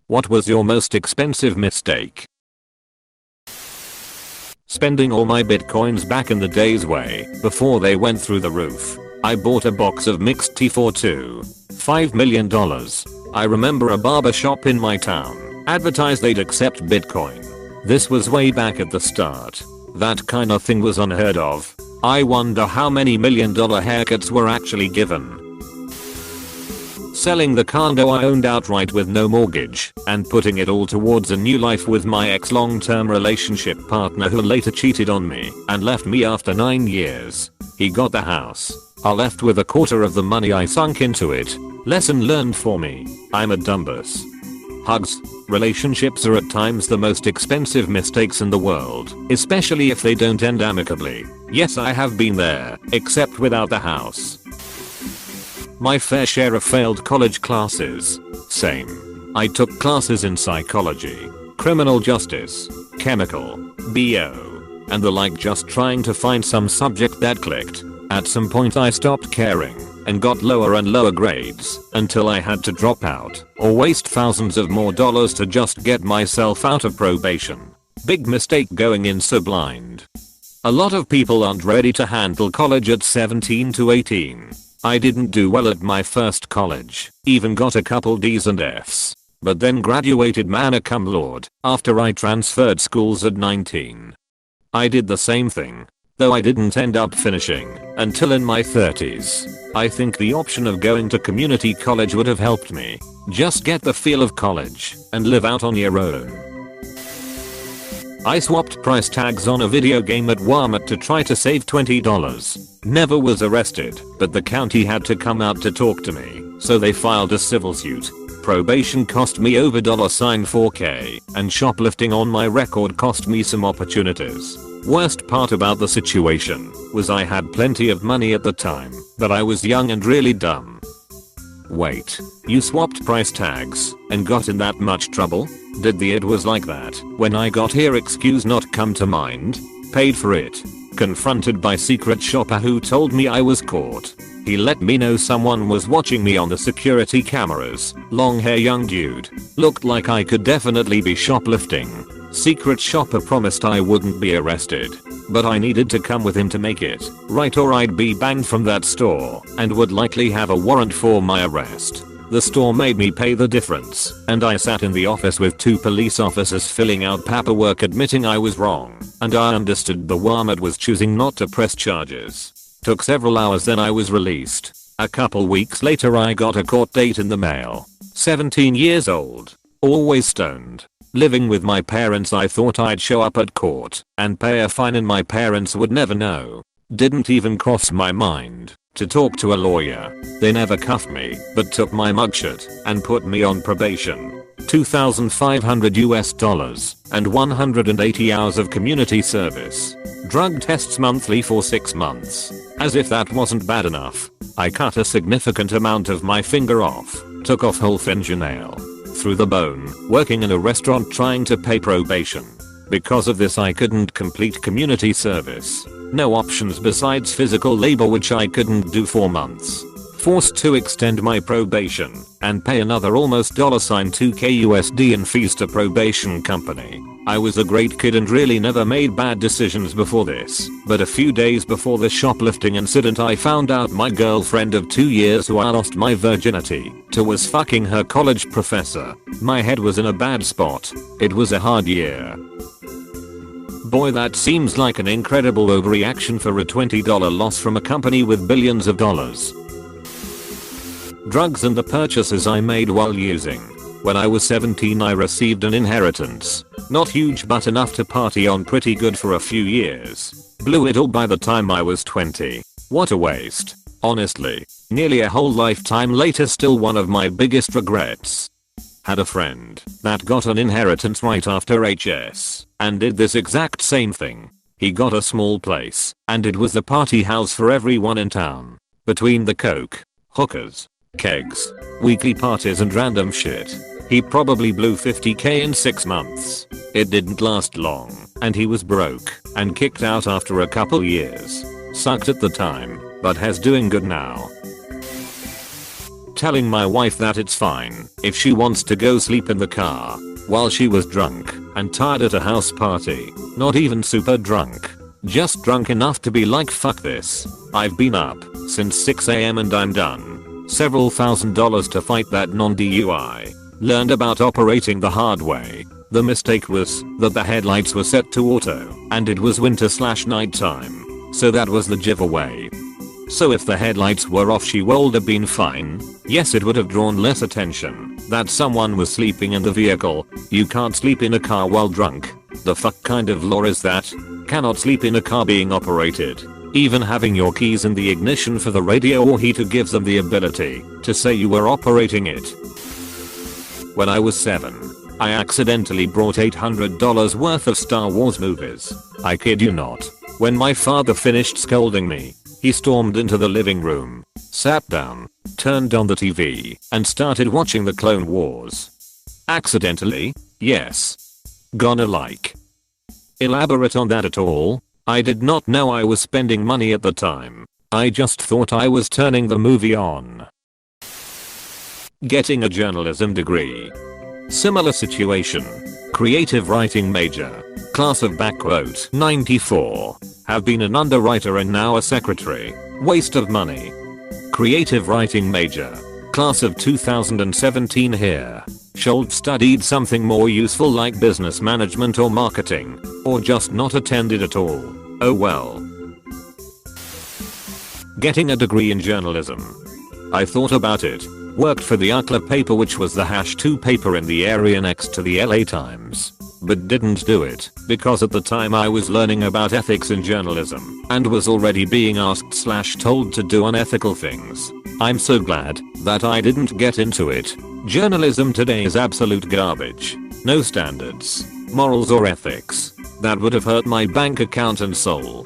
What was your most expensive mistake? Spending all my bitcoins back in the days way before they went through the roof. I bought a box of mixed tea for $5 million. I remember a barber shop in my town advertised they'd accept bitcoin. This was way back at the start. That kind of thing was unheard of. I wonder how many $1 million haircuts were actually given. Selling the condo I owned outright with no mortgage and putting it all towards a new life with my ex long-term relationship partner who later cheated on me and left me after 9 years. He got the house. I left with a quarter of the money I sunk into it. Lesson learned for me. I'm a dumbass. Hugs. Relationships are at times the most expensive mistakes in the world, especially if they don't end amicably. Yes, I have been there, except without the house. My fair share of failed college classes. Same. I took classes in psychology, criminal justice, chemical, BO, and the like, just trying to find some subject that clicked. At some point I stopped caring and got lower and lower grades until I had to drop out or waste thousands of more dollars to just get myself out of probation. Big mistake going in so blind. A lot of people aren't ready to handle college at 17 to 18. I didn't do well at my first college, even got a couple D's and F's, but then graduated magna cum laude after I transferred schools at 19. I did the same thing, though I didn't end up finishing until in my 30s. I think the option of going to community college would have helped me. Just get the feel of college and live out on your own. I swapped price tags on a video game at Walmart to try to save $20. Never was arrested, but the county had to come out to talk to me, so they filed a civil suit. Probation cost me over $4K, and shoplifting on my record cost me some opportunities. Worst part about the situation was I had plenty of money at the time, but I was young and really dumb. Wait, you swapped price tags and got in that much trouble? Did the "it was like that when I got here" excuse not come to mind? Paid for it. Confronted by secret shopper who told me I was caught. He let me know someone was watching me on the security cameras. Long hair young dude. Looked like I could definitely be shoplifting. Secret shopper promised I wouldn't be arrested, but I needed to come with him to make it right, or I'd be banned from that store and would likely have a warrant for my arrest. The store made me pay the difference, and I sat in the office with 2 police officers filling out paperwork admitting I was wrong, and I understood the Walmart was choosing not to press charges. Took several hours, then I was released. A couple weeks later I got a court date in the mail. 17 years old. Always stoned. Living with my parents, I thought I'd show up at court and pay a fine and my parents would never know. Didn't even cross my mind to talk to a lawyer. They never cuffed me, but took my mugshot and put me on probation. $2,500 and 180 hours of community service. Drug tests monthly for 6 months. As if that wasn't bad enough, I cut a significant amount of my finger off, took off whole fingernail, through the bone, working in a restaurant trying to pay probation. Because of this I couldn't complete community service. No options besides physical labor, which I couldn't do for months. Forced to extend my probation and pay another almost $2K USD in fees to probation company. I was a great kid and really never made bad decisions before this, but a few days before the shoplifting incident I found out my girlfriend of 2 years who I lost my virginity to was fucking her college professor. My head was in a bad spot. It was a hard year. Boy, that seems like an incredible overreaction for a $20 loss from a company with billions of dollars. Drugs and the purchases I made while using. When I was 17 I received an inheritance. Not huge but enough to party on pretty good for a few years. Blew it all by the time I was 20. What a waste. Honestly, nearly a whole lifetime later, still one of my biggest regrets. Had a friend that got an inheritance right after HS and did this exact same thing. He got a small place and it was the party house for everyone in town. Between the coke, hookers, kegs, weekly parties and random shit, he probably blew $50K in 6 months. It didn't last long and he was broke and kicked out after a couple years. Sucked at the time, but has doing good now. telling my wife that it's fine if she wants to go sleep in the car while she was drunk and tired at a house party. Not even super drunk. Just drunk enough to be like, fuck this. I've been up since 6 AM and I'm done. Several $1,000s to fight that non-DUI. Learned about operating the hard way. The mistake was that the headlights were set to auto and it was winter/night time. So that was the giveaway. So if the headlights were off she would have been fine. Yes, it would have drawn less attention that someone was sleeping in the vehicle. You can't sleep in a car while drunk. The fuck kind of law is that? Cannot sleep in a car being operated. Even having your keys in the ignition for the radio or heater gives them the ability to say you were operating it. When I was 7, I accidentally brought $800 worth of Star Wars movies. I kid you not. When my father finished scolding me, he stormed into the living room, sat down, turned on the TV, and started watching the Clone Wars. Accidentally? Yes. Gonna like elaborate on that at all? I did not know I was spending money at the time. I just thought I was turning the movie on. Getting a journalism degree. Similar situation. Creative writing major. Class of _94. Have been an underwriter and now a secretary. Waste of money. Creative writing major. Class of 2017 here. Should studied something more useful like business management or marketing. Or just not attended at all. Oh well. Getting a degree in journalism. I thought about it. Worked for the UCLA paper, which was the #2 paper in the area next to the LA Times. But didn't do it because at the time I was learning about ethics in journalism and was already being asked/told to do unethical things. I'm so glad that I didn't get into it. Journalism today is absolute garbage. No standards, morals or ethics. That would have hurt my bank account and soul.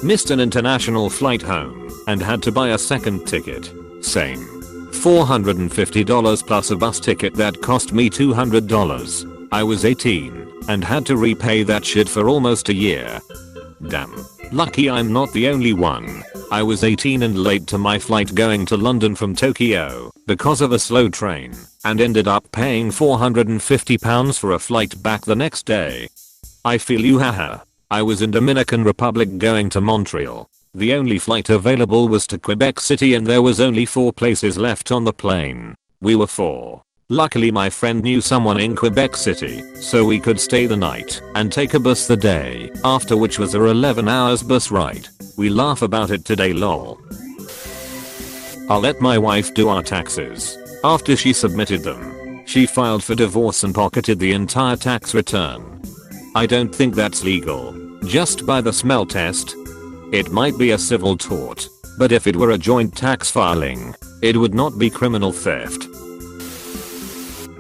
Missed an international flight home and had to buy a second ticket. Same. $450 plus a bus ticket that cost me $200. I was 18 and had to repay that shit for almost a year. Damn. Lucky I'm not the only one. I was 18 and late to my flight going to London from Tokyo because of a slow train and ended up paying £450 for a flight back the next day. I feel you, haha. I was in Dominican Republic going to Montreal. The only flight available was to Quebec City and there was only 4 places left on the plane. We were 4. Luckily my friend knew someone in Quebec City, so we could stay the night and take a bus the day after, which was a 11 hours bus ride. We laugh about it today, lol. I'll let my wife do our taxes. After she submitted them, she filed for divorce and pocketed the entire tax return. I don't think that's legal. Just by the smell test. It might be a civil tort, but if it were a joint tax filing, it would not be criminal theft.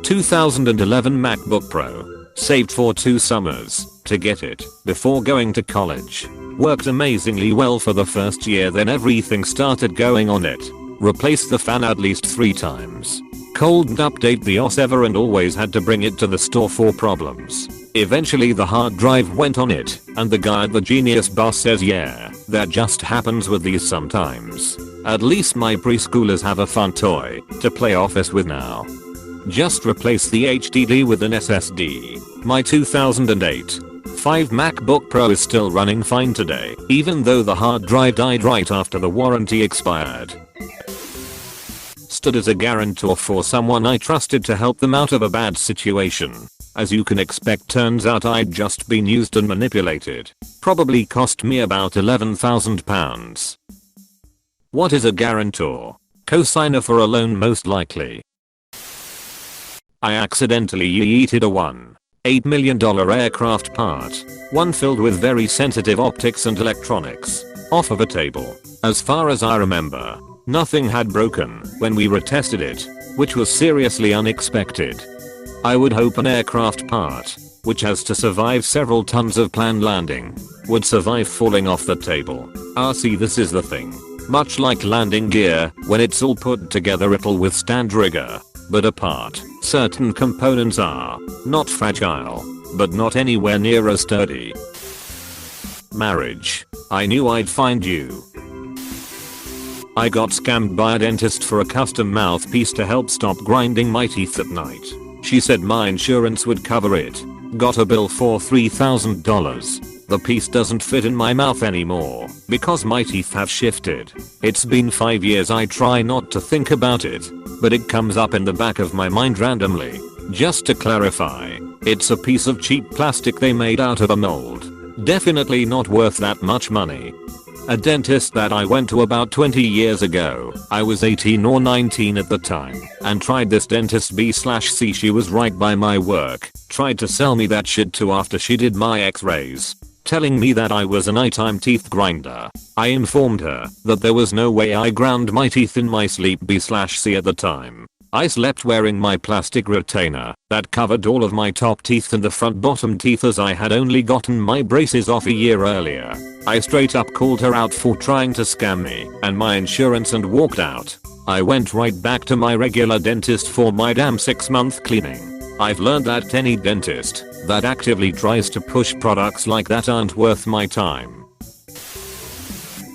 2011 MacBook Pro. Saved for 2 summers to get it before going to college. Worked amazingly well for the first year, then everything started going on it. Replaced the fan at least 3 times. Couldn't update the OS ever and always had to bring it to the store for problems. Eventually the hard drive went on it, and the guy at the Genius Bar says, yeah, that just happens with these sometimes. At least my preschoolers have a fun toy to play Office with now. Just replace the HDD with an SSD. My 2008 5 MacBook Pro is still running fine today, even though the hard drive died right after the warranty expired. Stood as a guarantor for someone I trusted to help them out of a bad situation. As you can expect, turns out I'd just been used and manipulated. Probably cost me about £11,000. What is a guarantor? Co-signer for a loan most likely. I accidentally yeeted a $1.8 million aircraft part, one filled with very sensitive optics and electronics, off of a table. As far as I remember, nothing had broken when we retested it, which was seriously unexpected. I would hope an aircraft part, which has to survive several tons of planned landing, would survive falling off the table. See, this is the thing. Much like landing gear, when it's all put together it'll withstand rigor, but apart, certain components are not fragile, but not anywhere near as sturdy. Marriage. I knew I'd find you. I got scammed by a dentist for a custom mouthpiece to help stop grinding my teeth at night. She said my insurance would cover it. Got a bill for $3,000. The piece doesn't fit in my mouth anymore because my teeth have shifted. It's been 5 years. I try not to think about it, but it comes up in the back of my mind randomly. Just to clarify, it's a piece of cheap plastic they made out of a mold. Definitely not worth that much money. A dentist that I went to about 20 years ago. I was 18 or 19 at the time and tried this dentist B/C. She was right by my work. Tried to sell me that shit too after she did my x-rays, telling me that I was a nighttime teeth grinder. I informed her that there was no way I ground my teeth in my sleep B/C at the time. I slept wearing my plastic retainer that covered all of my top teeth and the front bottom teeth, as I had only gotten my braces off a year earlier. I straight up called her out for trying to scam me and my insurance and walked out. I went right back to my regular dentist for my damn 6-month cleaning. I've learned that any dentist that actively tries to push products like that aren't worth my time.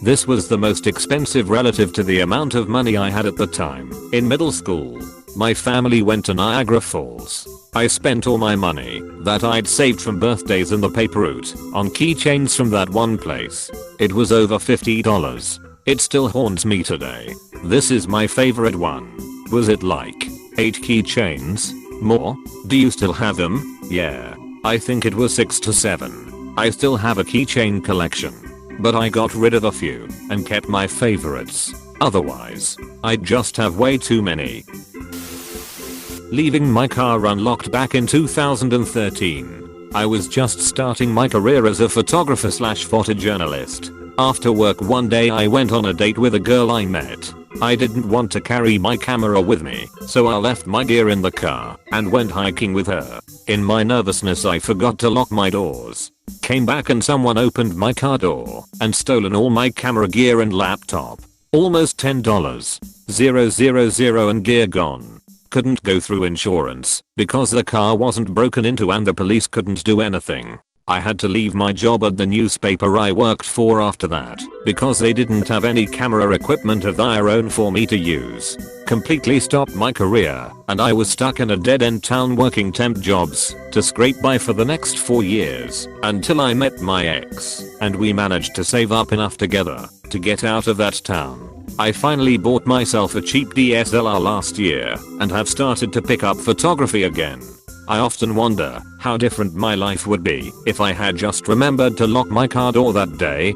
This was the most expensive relative to the amount of money I had at the time. In middle school, my family went to Niagara Falls. I spent all my money that I'd saved from birthdays and the paper route on keychains from that one place. It was over $50. It still haunts me today. This is my favorite one. Was it like 8 keychains? More? Do you still have them? Yeah. I think it was 6 to 7. I still have a keychain collection, but I got rid of a few and kept my favorites. Otherwise, I'd just have way too many. Leaving my car unlocked back in 2013. I was just starting my career as a photographer/photojournalist. After work one day I went on a date with a girl I met. I didn't want to carry my camera with me, so I left my gear in the car and went hiking with her. In my nervousness I forgot to lock my doors. Came back and someone opened my car door and stolen all my camera gear and laptop. Almost $10. 000 and gear gone. Couldn't go through insurance because the car wasn't broken into and the police couldn't do anything. I had to leave my job at the newspaper I worked for after that because they didn't have any camera equipment of their own for me to use. Completely stopped my career and I was stuck in a dead-end town working temp jobs to scrape by for the next 4 years until I met my ex and we managed to save up enough together to get out of that town. I finally bought myself a cheap DSLR last year and have started to pick up photography again. I often wonder how different my life would be if I had just remembered to lock my car door that day.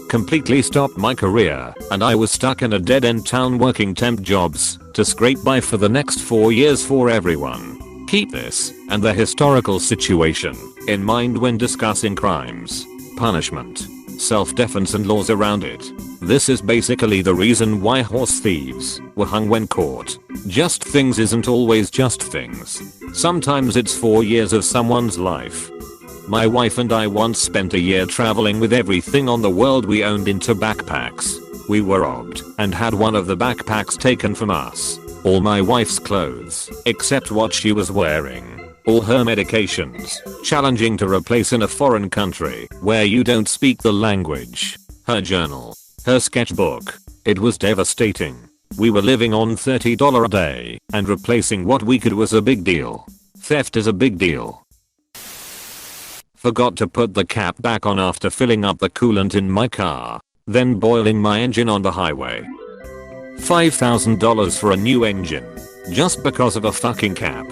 Completely stopped my career and I was stuck in a dead-end town working temp jobs to scrape by for the next 4 years for everyone. Keep this and the historical situation in mind when discussing crimes, punishment, self-defense and laws around it. This is basically the reason why horse thieves were hung when caught. Just things isn't always just things. Sometimes it's 4 years of someone's life. My wife and I once spent a year traveling with everything on the world we owned into backpacks. We were robbed and had one of the backpacks taken from us. All my wife's clothes, except what she was wearing. All her medications, challenging to replace in a foreign country where you don't speak the language. Her journal, her sketchbook. It was devastating. We were living on $30 a day and replacing what we could was a big deal. Theft is a big deal. Forgot to put the cap back on after filling up the coolant in my car, then boiling my engine on the highway. $5,000 for a new engine, just because of a fucking cap.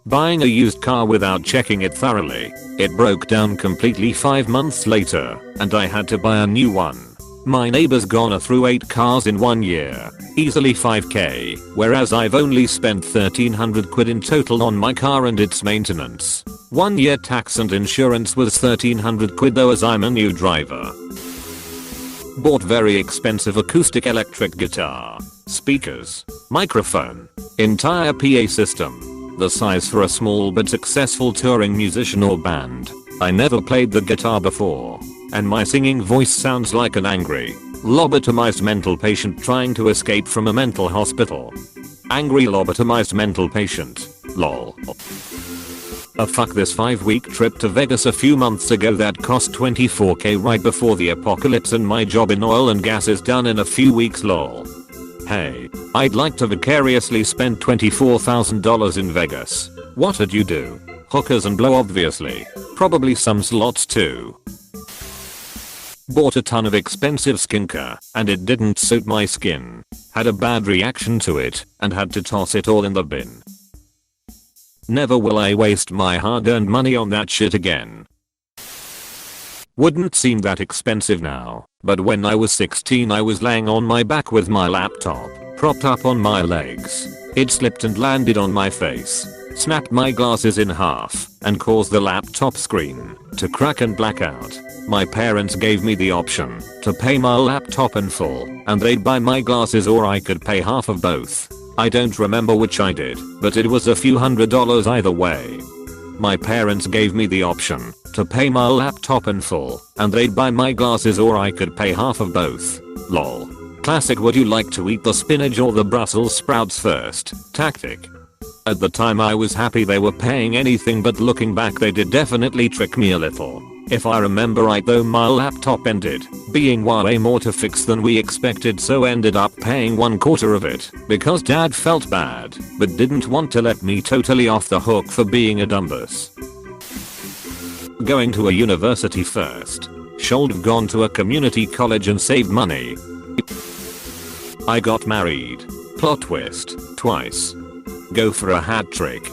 Buying a used car without checking it thoroughly. It broke down completely 5 months later, and I had to buy a new one. My neighbor's gone through 8 cars in 1 year, easily 5k, whereas I've only spent 1,300 quid in total on my car and its maintenance. 1 year tax and insurance was 1,300 quid though, as I'm a new driver. Bought very expensive acoustic electric guitar, speakers, microphone, entire PA system. The size for a small but successful touring musician or band. I never played the guitar before, and my singing voice sounds like an angry, lobotomized mental patient trying to escape from a mental hospital. Angry lobotomized mental patient. Lol. Fuck this 5-week trip to Vegas a few months ago that cost $24k right before the apocalypse and my job in oil and gas is done in a few weeks lol. Hey, I'd like to vicariously spend $24,000 in Vegas. What'd you do? Hookers and blow obviously. Probably some slots too. Bought a ton of expensive skincare and it didn't suit my skin. Had a bad reaction to it and had to toss it all in the bin. Never will I waste my hard-earned money on that shit again. Wouldn't seem that expensive now, but when I was 16 I was laying on my back with my laptop propped up on my legs. It slipped and landed on my face, snapped my glasses in half, and caused the laptop screen to crack and black out. My parents gave me the option to pay my laptop in full and they'd buy my glasses or I could pay half of both. I don't remember which I did, but it was a few $100s either way. My parents gave me the option to pay my laptop in full and they'd buy my glasses or I could pay half of both. Lol. Classic would you like to eat the spinach or the Brussels sprouts first tactic. At the time I was happy they were paying anything, but looking back they did definitely trick me a little. If I remember right though, my laptop ended being way more to fix than we expected, so ended up paying 1/4 of it because dad felt bad but didn't want to let me totally off the hook for being a dumbus. Going to a university first. Should have gone to a community college and saved money. I got married. Plot twist. Twice. Go for a hat trick.